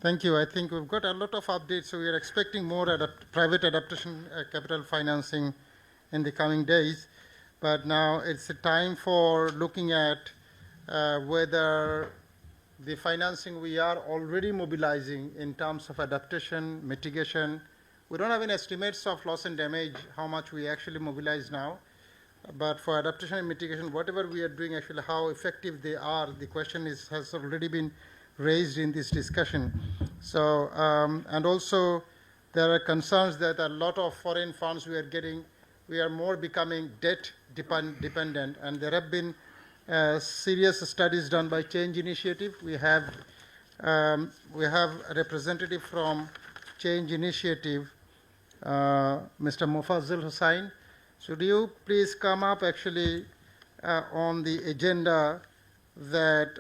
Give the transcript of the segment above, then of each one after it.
Thank you. I think we've got a lot of updates, so we are expecting more private adaptation capital financing in the coming days. But now it's a time for looking at whether the financing we are already mobilizing in terms of adaptation, mitigation. We don't have any estimates of loss and damage, how much we actually mobilize now. But for adaptation and mitigation, whatever we are doing, actually how effective they are, the question has already been raised in this discussion. So, and also there are concerns that a lot of foreign funds we are getting, we are more becoming debt dependent, and there have been serious studies done by Change Initiative. We have a representative from Change Initiative, Mr. Mofazzal Hossain. Should you please come up actually on the agenda that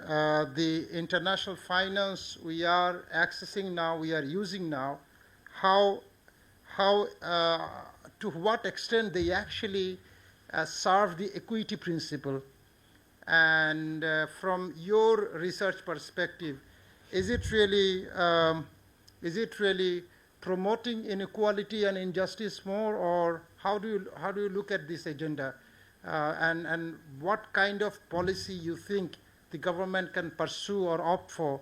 the international finance we are accessing now, we are using now, how to what extent they actually serve the equity principle. And from your research perspective, is it really promoting inequality and injustice more, or how do you look at this agenda, and what kind of policy you think the government can pursue or opt for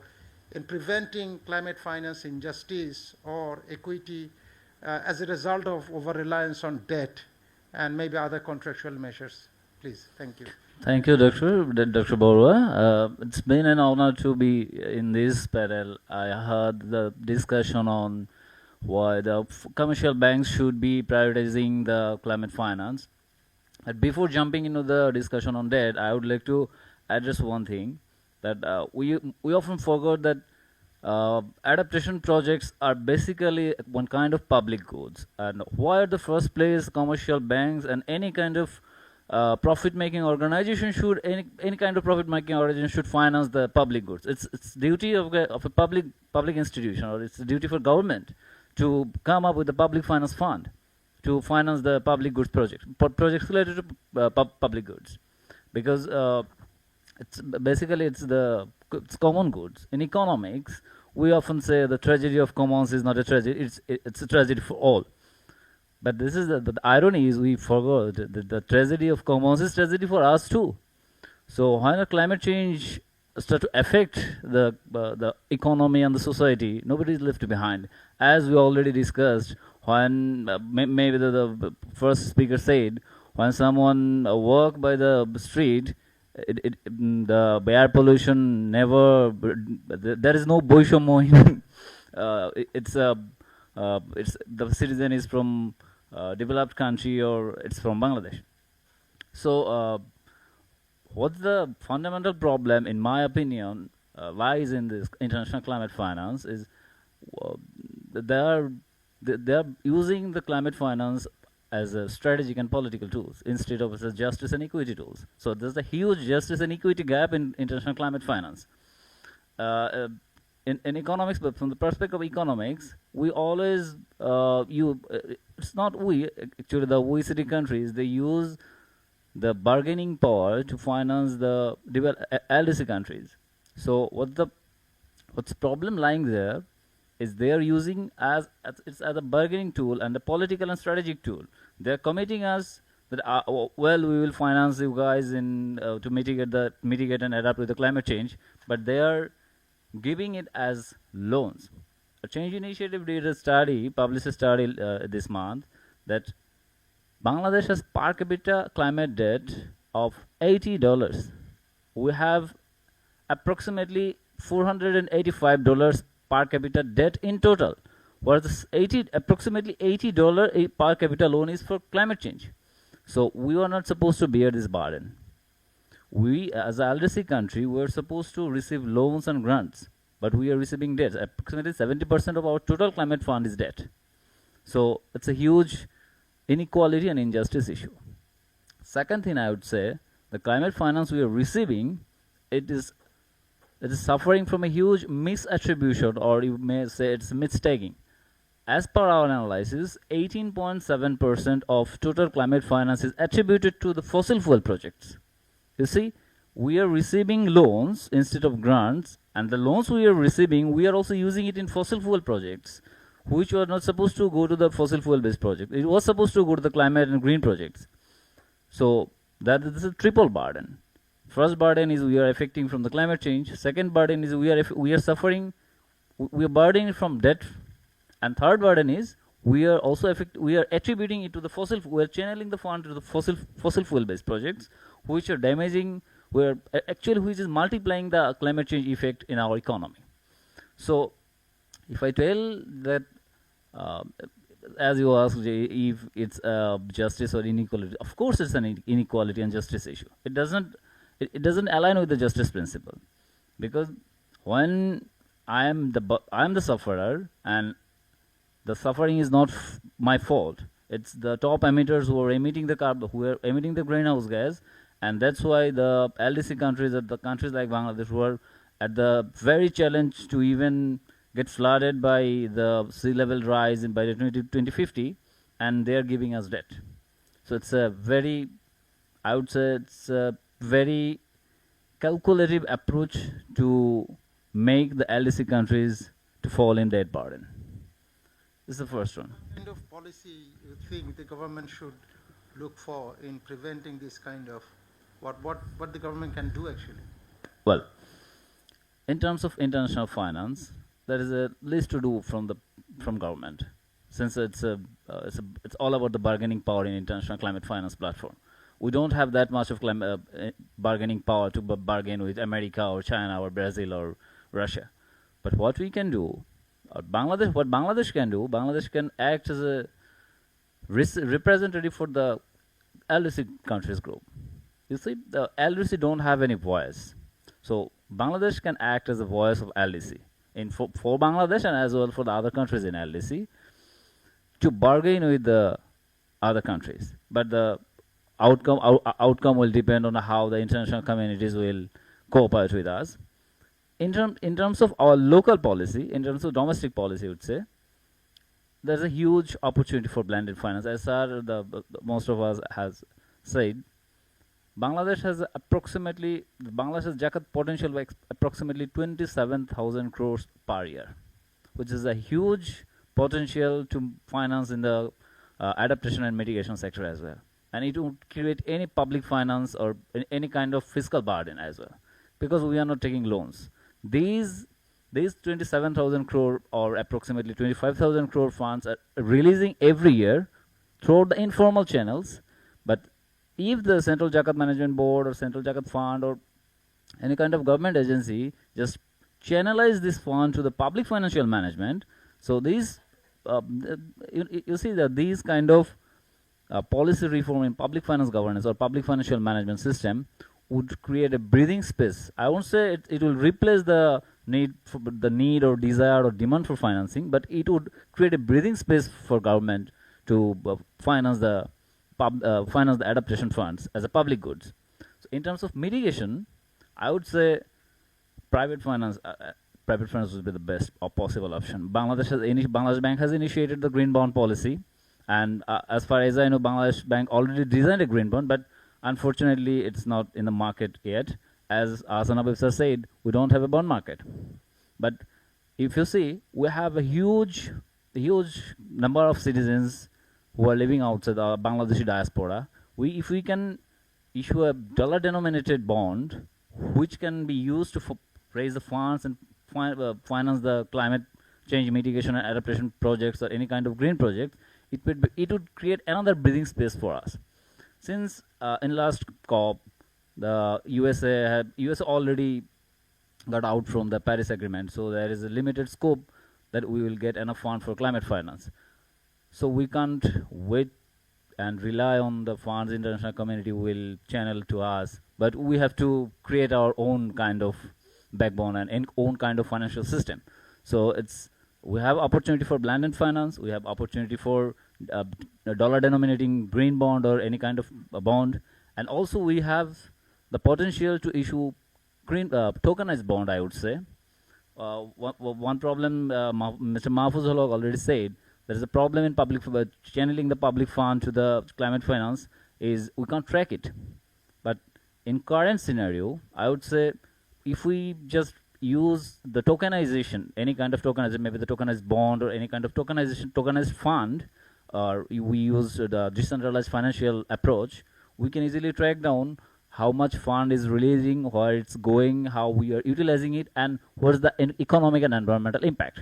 in preventing climate finance injustice or equity as a result of over-reliance on debt and maybe other contractual measures? Please, thank you. Thank you, Dr. Borua. It's been an honor to be in this panel. I heard the discussion on why the commercial banks should be prioritizing the climate finance. But before jumping into the discussion on that, I would like to address one thing, that we often forget that adaptation projects are basically one kind of public goods. And why at the first place commercial banks and any kind of profit-making organization should any kind of profit-making organization should finance the public goods? It's duty of a public institution, or it's the duty for government to come up with a public finance fund to finance the public goods projects related to public goods, because it's common goods. In economics, we often say the tragedy of commons is not a tragedy; it's a tragedy for all. But this is the irony is we forgot that the tragedy of commons is tragedy for us too. So when climate change start to affect the economy and the society, nobody is left behind. As we already discussed, when maybe the first speaker said, when someone walk by the street, the air pollution never. There is no boishomo. It's the citizen is from developed country or it's from Bangladesh. So what's the fundamental problem, in my opinion, lies in this international climate finance is they are using the climate finance as a strategic and political tools instead of as a justice and equity tools. So there's a huge justice and equity gap in international climate finance. In economics, but from the perspective of economics, we always it's not we, actually the OECD countries, they use the bargaining power to finance the LDC countries. So what's problem lying there is they are using it's as a bargaining tool and a political and strategic tool. They're committing us that well, we will finance you guys in to mitigate and adapt with the climate change, but they are giving it as loans. A Change Initiative did a study, published a study this month, that Bangladesh has per capita climate debt of $80. We have approximately $485 per capita debt in total, whereas approximately $80 per capita loan is for climate change. So we are not supposed to bear this burden. We, as an LDC country, were supposed to receive loans and grants, but we are receiving debt. Approximately 70% of our total climate fund is debt. So it's a huge inequality and injustice issue. Second thing I would say, the climate finance we are receiving, it is suffering from a huge misattribution, or you may say it's mistaking. As per our analysis, 18.7% of total climate finance is attributed to the fossil fuel projects. You see, we are receiving loans instead of grants, And the loans we are receiving, we are also using it in fossil fuel projects, which were not supposed to go to the fossil fuel based project. It was supposed to go to the climate and green projects. So that is a triple burden. First burden is we are affecting from the climate change. Second burden is we are suffering, we are burdening from debt, and third burden is we are also we are attributing it to the we are channeling the fund to the fossil fuel based projects, which are damaging, which is multiplying the climate change effect in our economy. So if I tell that, as you asked, if it's justice or inequality, of course it's an inequality and justice issue. It doesn't align with the justice principle, because when I am the sufferer, and the suffering is not my fault. It's the top emitters who are emitting the greenhouse gas, and that's why the LDC countries, the countries like Bangladesh, were at the very challenge to even get flooded by the sea level rise by 2050, and they are giving us debt. So it's a very, I would say, it's a very calculative approach to make the LDC countries to fall in debt burden. This is the first one. What kind of policy you think the government should look for in preventing this kind of, what the government can do actually? Well, in terms of international finance, there is a list to do from government, since it's all about the bargaining power in international climate finance platform. We don't have that much of bargaining power to bargain with America or China or Brazil or Russia. But what we can do, what Bangladesh can do, Bangladesh can act as a representative for the LDC countries group. You see, the LDC don't have any voice, so Bangladesh can act as a voice of LDC for Bangladesh, and as well for the other countries in LDC, to bargain with the other countries. But the outcome will depend on how the international communities will cooperate with us. In terms of our local policy, in terms of domestic policy, I would say, there's a huge opportunity for blended finance. As most of us has said, Bangladesh has Zakat potential of approximately 27,000 crores per year, which is a huge potential to finance in the adaptation and mitigation sector as well. And it would create any public finance or any kind of fiscal burden as well, because we are not taking loans. These 27,000 crore or approximately 25,000 crore funds are releasing every year throughout the informal channels. But if the Central Zakat Management Board or Central Zakat Fund or any kind of government agency just channelize this fund to the public financial management, so these you see that these kind of policy reform in public finance governance or public financial management system would create a breathing space. I won't say it will replace the need or desire or demand for financing, but it would create a breathing space for government to finance the adaptation funds as a public goods. So in terms of mitigation, I would say private finance would be the best or possible option. Bangladesh Bank has initiated the green bond policy, and as far as I know, Bangladesh Bank already designed a green bond, but unfortunately, it's not in the market yet. As Ahsan Abib said, we don't have a bond market. But if you see, we have a huge number of citizens who are living outside the Bangladeshi diaspora. If we can issue a dollar-denominated bond, which can be used to raise the funds and finance the climate change mitigation and adaptation projects or any kind of green project, it would create another breathing space for us. Since in last COP, the USA already got out from the Paris Agreement, so there is a limited scope that we will get enough fund for climate finance. So we can't wait and rely on the funds international community will channel to us, but we have to create our own kind of backbone and own kind of financial system. So we have opportunity for blended finance, we have opportunity for a dollar denominating green bond or any kind of a bond, and also we have the potential to issue green tokenized bond, I would say. One problem Mr. Mofazzal already said, there is a problem in channeling the public fund to the climate finance is we can't track it. But in current scenario, I would say if we just use the tokenization, any kind of tokenization, maybe the tokenized bond or any kind of tokenization, tokenized fund, or we use the decentralized financial approach, we can easily track down how much fund is releasing, where it's going, how we are utilizing it, and what's the economic and environmental impact.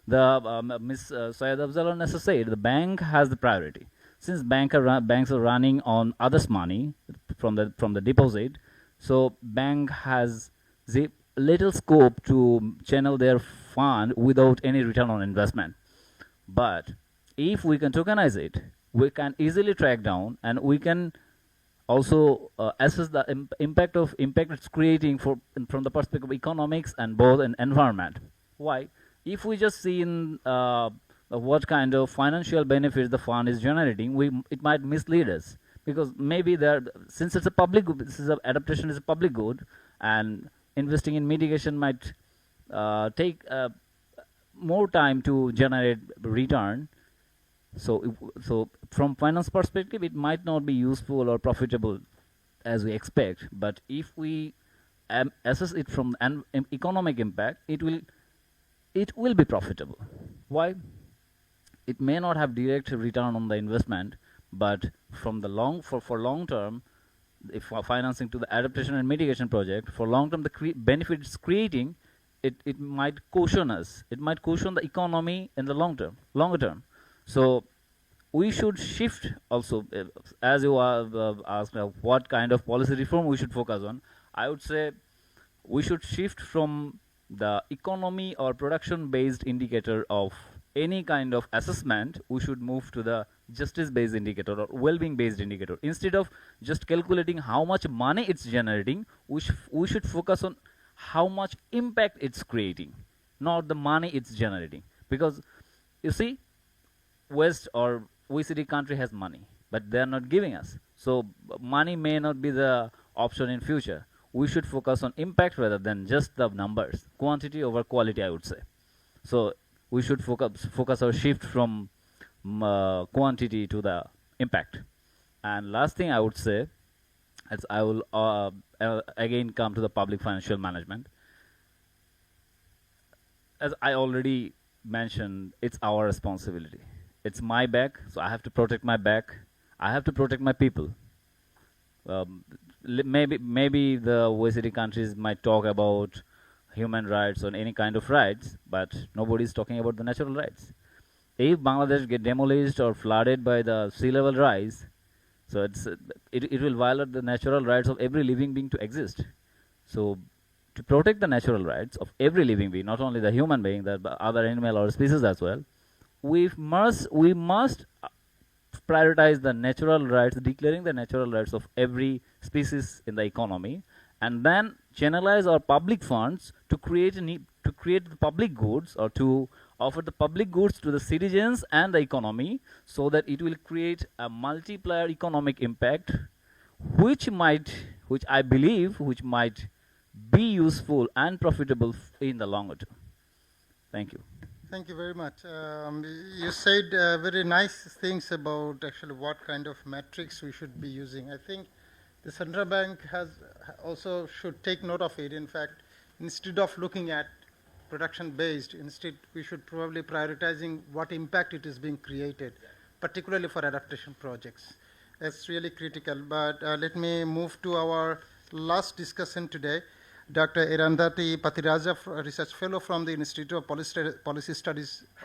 The Ms. Syed Afzal Nessa said the bank has the priority. Since banks are running on others' money from the deposit, so bank has the little scope to channel their fund without any return on investment. But if we can tokenize it, we can easily track down, and we can also assess the impact it's creating from the perspective of economics and both an environment. Why? If we just see in what kind of financial benefits the fund is generating, it might mislead us, because maybe since it's a public good, adaptation is a public good, and investing in mitigation might take more time to generate return. So from finance perspective, it might not be useful or profitable as we expect. But if we assess it from an economic impact, it will be profitable. Why? It may not have direct return on the investment, but from the for long term, if financing to the adaptation and mitigation project, for long term, the benefit it's creating, it might cushion us. It might cushion the economy in the longer term. So we should shift also, as you asked, what kind of policy reform we should focus on. I would say we should shift from the economy or production-based indicator of any kind of assessment. We should move to the justice-based indicator or well-being-based indicator. Instead of just calculating how much money it's generating, we should focus on how much impact it's creating, not the money it's generating. Because you see, West or OECD country has money, but they are not giving us. So money may not be the option in future. We should focus on impact rather than just the numbers, quantity over quality, I would say. So we should focus our shift from quantity to the impact. And last thing I would say, as I will again come to the public financial management. As I already mentioned, it's our responsibility. It's my back, so I have to protect my back. I have to protect my people. Maybe the OECD countries might talk about human rights or any kind of rights, but nobody is talking about the natural rights. If Bangladesh get demolished or flooded by the sea level rise, so it will violate the natural rights of every living being to exist. So to protect the natural rights of every living being, not only the human being, the other animal or species as well, we must prioritize the natural rights, declaring the natural rights of every species in the economy, and then channelize our public funds to create the public goods, or to offer the public goods to the citizens and the economy, so that it will create a multiplier economic impact, which I believe might be useful and profitable in the longer term. Thank you. Thank you very much. You said very nice things about actually what kind of metrics we should be using. I think the central bank also should take note of it. In fact, instead of looking at production-based, instead we should probably prioritizing what impact it is being created, particularly for adaptation projects. That's really critical. But let me move to our last discussion today. Dr. Irandhati Pathiraja, Research Fellow from the Institute of Policy Studies